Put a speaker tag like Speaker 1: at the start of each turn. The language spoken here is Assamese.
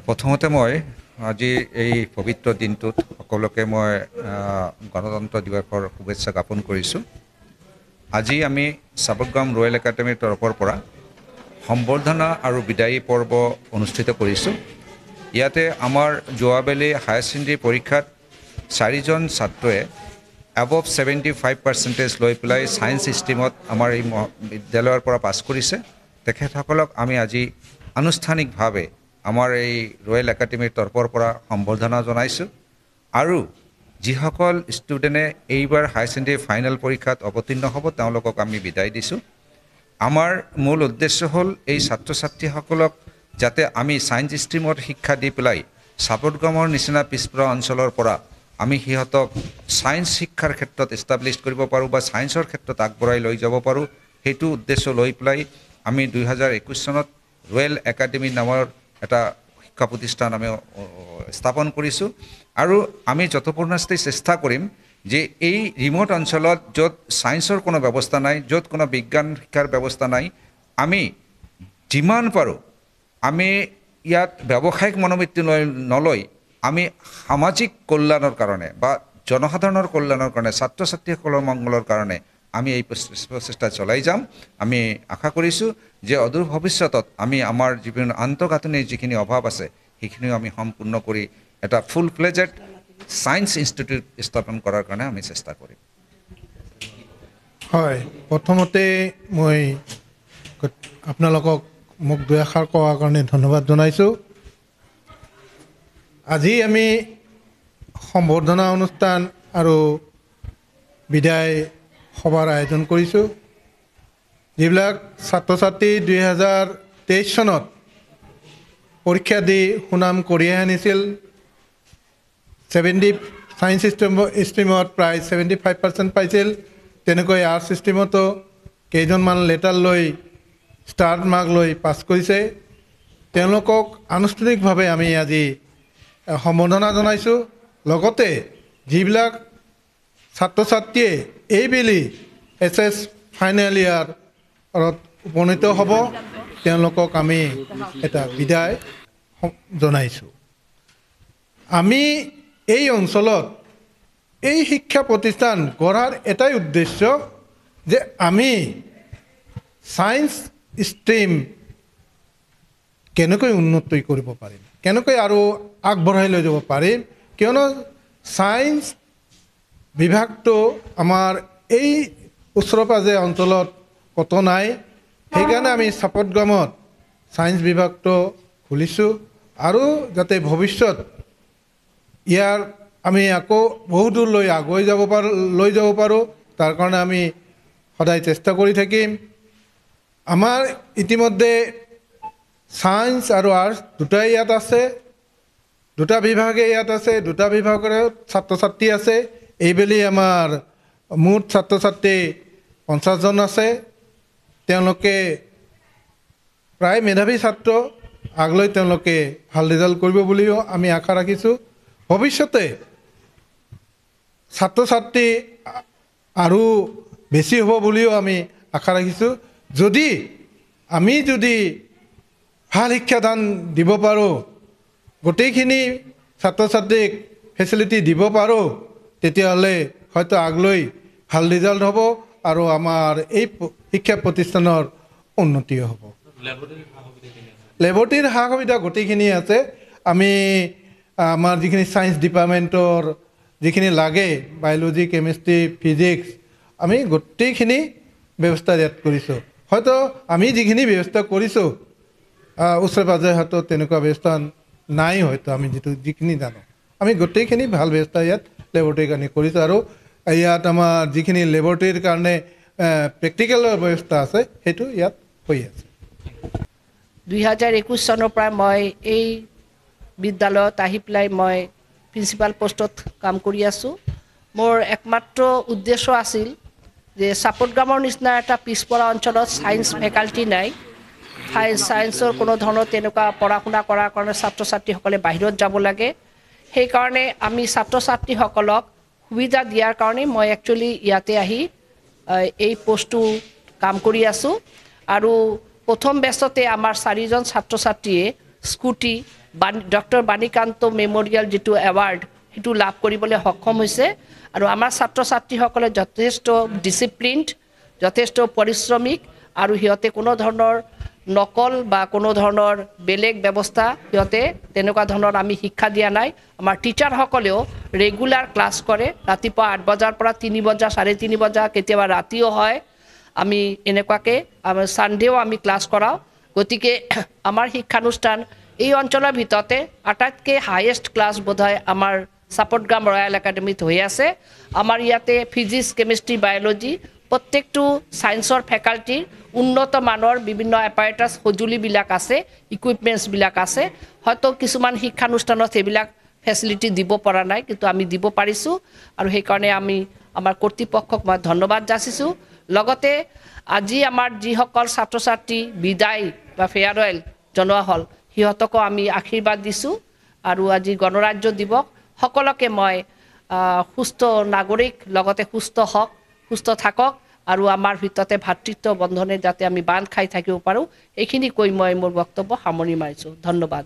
Speaker 1: প্ৰথমতে মই আজি এই পবিত্ৰ দিনটোত সকলোকে মই গণতন্ত্ৰ দিৱসৰ শুভেচ্ছা জ্ঞাপন কৰিছোঁ। আজি আমি চাপটগাম ৰয়েল একাডেমীৰ তৰফৰ পৰা সম্বৰ্ধনা আৰু বিদায়ী পৰ্ব অনুষ্ঠিত কৰিছোঁ। ইয়াতে আমাৰ যোৱাবেলি হায়াৰ ছেকেণ্ডেৰী পৰীক্ষাত 4জন ছাত্ৰই above 75% লৈ পেলাই ছায়েন্স ষ্ট্ৰীমত আমাৰ এই বিদ্যালয়ৰ পৰা পাছ কৰিছে। তেখেতসকলক আমি আজি আনুষ্ঠানিকভাৱে আমাৰ এই ৰয়েল একাডেমীৰ তৰফৰ পৰা সম্বৰ্ধনা জনাইছোঁ আৰু যিসকল ষ্টুডেণ্টে এইবাৰ হায়াৰ ছেকেণ্ডেৰী ফাইনেল পৰীক্ষাত অৱতীৰ্ণ হ'ব তেওঁলোকক আমি বিদায় দিছোঁ। আমাৰ মূল উদ্দেশ্য হ'ল এই ছাত্ৰ ছাত্ৰীসকলক যাতে আমি ছায়েন্স ষ্ট্ৰীমত শিক্ষা দি পেলাই চাপটগামৰ নিচিনা পিছপৰা অঞ্চলৰ পৰা আমি সিহঁতক ছায়েন্স শিক্ষাৰ ক্ষেত্ৰত এষ্টাব্লিছ কৰিব পাৰোঁ বা ছায়েন্সৰ ক্ষেত্ৰত আগবঢ়াই লৈ যাব পাৰোঁ, সেইটো উদ্দেশ্য লৈ পেলাই আমি 2021 চনত ৰয়েল একাডেমী নামৰ এটা শিক্ষা প্ৰতিষ্ঠান আমি স্থাপন কৰিছোঁ আৰু আমি যথোপূৰ্ণাস্তি চেষ্টা কৰিম যে এই ৰিম'ট অঞ্চলত য'ত ছায়েন্সৰ কোনো ব্যৱস্থা নাই, য'ত কোনো বিজ্ঞান শিক্ষাৰ ব্যৱস্থা নাই, আমি যিমান পাৰোঁ আমি ইয়াত ব্যৱসায়িক মনোবৃত্তি নলৈ আমি সামাজিক কল্যাণৰ কাৰণে বা জনসাধাৰণৰ কল্যাণৰ কাৰণে ছাত্ৰ ছাত্ৰীসকলৰ মংগলৰ কাৰণে আমি এই প্ৰচেষ্টা চলাই যাম। আমি আশা কৰিছোঁ যে অদূৰ ভৱিষ্যতত আমি আমাৰ যিকোনো আন্তঃগাঁথনিৰ যিখিনি অভাৱ আছে সেইখিনিও আমি সম্পূৰ্ণ কৰি এটা ফুল ফ্লেজেড ছায়েন্স ইনষ্টিটিউট স্থাপন কৰাৰ কাৰণে আমি চেষ্টা কৰিম।
Speaker 2: হয়, প্ৰথমতে মই আপোনালোকক মোক দুই এষাৰ কোৱাৰ কাৰণে ধন্যবাদ জনাইছোঁ। আজি আমি সম্বৰ্ধনা অনুষ্ঠান আৰু বিদায় সভাৰ আয়োজন কৰিছোঁ। যিবিলাক ছাত্ৰ ছাত্ৰী 2023 চনত পৰীক্ষা দি সুনাম কঢ়িয়াই আনিছিল, ছায়েন্স ষ্ট্ৰীমত প্ৰায় 75% পাইছিল, তেনেকৈ আৰ্টছ ষ্ট্ৰীমতো কেইজনমান লেটাৰ লৈ ষ্টাৰ মাৰ্ক লৈ পাছ কৰিছে। তেওঁলোকক আনুষ্ঠানিকভাৱে আমি আজি সম্বৰ্ধনা জনাইছোঁ। লগতে যিবিলাক ছাত্ৰ ছাত্ৰীয়ে এইবেলি HS ফাইনেল ইয়াৰত উপনীত হ'ব তেওঁলোকক আমি এটা বিদায় জনাইছোঁ। আমি এই অঞ্চলত এই শিক্ষা প্ৰতিষ্ঠান গঢ়াৰ এটাই উদ্দেশ্য যে আমি ছায়েন্স ষ্ট্ৰীম কেনেকৈ উন্নতি কৰিব পাৰিম, কেনেকৈ আৰু আগবঢ়াই লৈ যাব পাৰিম, কিয়নো ছায়েন্স বিভাগটো আমাৰ এই ওচৰে পাজৰে অঞ্চলত কতো নাই। সেইকাৰণে আমি চাপটগামত ছায়েন্স বিভাগটো খুলিছোঁ আৰু যাতে ভৱিষ্যত ইয়াৰ আমি আকৌ বহু দূৰলৈ আগুৱাই লৈ যাব পাৰোঁ, তাৰ কাৰণে আমি সদায় চেষ্টা কৰি থাকিম। আমাৰ ইতিমধ্যে ছায়েন্স আৰু আৰ্টছ দুটাই ইয়াত আছে, দুটা বিভাগে ইয়াত আছে, দুটা বিভাগৰে ছাত্ৰ ছাত্ৰী আছে। এইবেলি আমাৰ মুঠ ছাত্ৰ ছাত্ৰী 50জন আছে। তেওঁলোকে প্ৰায় মেধাৱী ছাত্ৰ, আগলৈ তেওঁলোকে ভাল ৰিজাল্ট কৰিব বুলিও আমি আশা ৰাখিছোঁ। ভৱিষ্যতে ছাত্ৰ ছাত্ৰী আৰু বেছি হ'ব বুলিও আমি আশা ৰাখিছোঁ। যদি ভাল শিক্ষাদান দিব পাৰোঁ, গোটেইখিনি ছাত্ৰ ছাত্ৰীক ফেচিলিটি দিব পাৰোঁ, তেতিয়াহ'লে হয়তো আগলৈ ভাল ৰিজাল্ট হ'ব আৰু আমাৰ এই শিক্ষা প্ৰতিষ্ঠানৰ উন্নতিও হ'ব। লেবৰেটৰীৰ সা সুবিধা গোটেইখিনি আছে। আমি আমাৰ যিখিনি ছায়েন্স ডিপাৰ্টমেণ্টৰ যিখিনি লাগে, বায়'লজি, কেমেষ্ট্ৰি, ফিজিক্স, আমি গোটেইখিনি ব্যৱস্থা ইয়াত কৰিছোঁ। হয়তো আমি যিখিনি ব্যৱস্থা কৰিছোঁ ওচৰে পাজৰে হয়তো তেনেকুৱা ব্যৱস্থা নাই, হয়তো আমি যিখিনি জানো আমি গোটেইখিনি ভাল ব্যৱস্থা ইয়াত লেবৰেটৰীৰ কাৰণে কৰিছোঁ। আৰু ইয়াত আমাৰ যিখিনি লেবৰেটৰীৰ কাৰণে প্ৰেক্টিকেলৰ ব্যৱস্থা আছে সেইটো ইয়াত হৈ আছে।
Speaker 3: 2021 চনৰ পৰা মই এই বিদ্যালয়ত আহি পেলাই মই প্ৰিন্সিপাল পোষ্টত কাম কৰি আছোঁ। মোৰ একমাত্ৰ উদ্দেশ্য আছিল যে চাপটগামৰ নিচিনা এটা পিছপৰা অঞ্চলত ছায়েন্স ফেকাল্টি নাই, ছায়েন্সৰ কোনো ধৰণৰ তেনেকুৱা পঢ়া শুনা কৰাৰ কাৰণে ছাত্ৰ ছাত্ৰীসকলে বাহিৰত যাব লাগে। সেইকাৰণে আমি ছাত্ৰ ছাত্ৰীসকলক সুবিধা দিয়াৰ কাৰণে মই একচুৱেলি ইয়াতে আহি এই পোষ্টটো কাম কৰি আছোঁ। আৰু প্ৰথম বেষ্টতে আমাৰ 4জন ছাত্ৰ ছাত্ৰীয়ে স্কুটি ডক্টৰ বাণীকান্ত মেমৰিয়েল যিটো এৱাৰ্ড সেইটো লাভ কৰিবলৈ সক্ষম হৈছে আৰু আমাৰ ছাত্ৰ ছাত্ৰীসকলে যথেষ্ট ডিচিপ্লিনড যথেষ্ট পৰিশ্ৰমিক আৰু সিহঁতে কোনো ধৰণৰ নকল বা কোনো ধৰণৰ বেলেগ ব্যৱস্থা সিহঁতে তেনেকুৱা ধৰণৰ আমি শিক্ষা দিয়া নাই আমাৰ টিচাৰসকলেও ৰেগুলাৰ ক্লাছ কৰে ৰাতিপুৱা 8 বজাৰ পৰা 3 বজা 3:30 বজা কেতিয়াবা ৰাতিও হয় আমি এনেকুৱাকৈ আমাৰ ছানডেও আমি ক্লাছ কৰাওঁ গতিকে আমাৰ শিক্ষানুষ্ঠান এই অঞ্চলৰ ভিতৰতে আটাইতকৈ হাইয়েষ্ট ক্লাছ বোধহয় আমাৰ সাপটগ্ৰাম ৰয়েল একাডেমিত হৈ আছে আমাৰ ইয়াতে ফিজিক্স কেমিষ্ট্ৰি বায়'লজি প্ৰত্যেকটো সায়েন্সৰ ফেকাল্টিৰ উন্নত মানৰ বিভিন্ন এপাৰেটাছ সঁজুলিবিলাক আছে ইকুইপমেণ্টছবিলাক আছে হয়তো কিছুমান শিক্ষানুষ্ঠানত সেইবিলাক ফেচিলিটি দিব পৰা নাই কিন্তু আমি দিব পাৰিছোঁ আৰু সেইকাৰণে আমি আমাৰ কৰ্তৃপক্ষক মই ধন্যবাদ যাচিছোঁ লগতে আজি আমাৰ যিসকল ছাত্ৰ ছাত্ৰী বিদায় বা ফেয়াৰৱেল জনোৱা হ'ল সিহঁতকো আমি আশীৰ্বাদ দিছোঁ আৰু আজি গণৰাজ্য দিৱস সকলোকে মই সুস্থ নাগৰিক লগতে সুস্থ হওক সুস্থ থাকক আৰু আমাৰ ভিতৰতে ভাতৃত্ব বন্ধনে যাতে আমি বান্ধ খাই থাকিব পাৰোঁ এইখিনি কৈ মই মোৰ বক্তব্য সামৰি মাৰিছোঁ ধন্যবাদ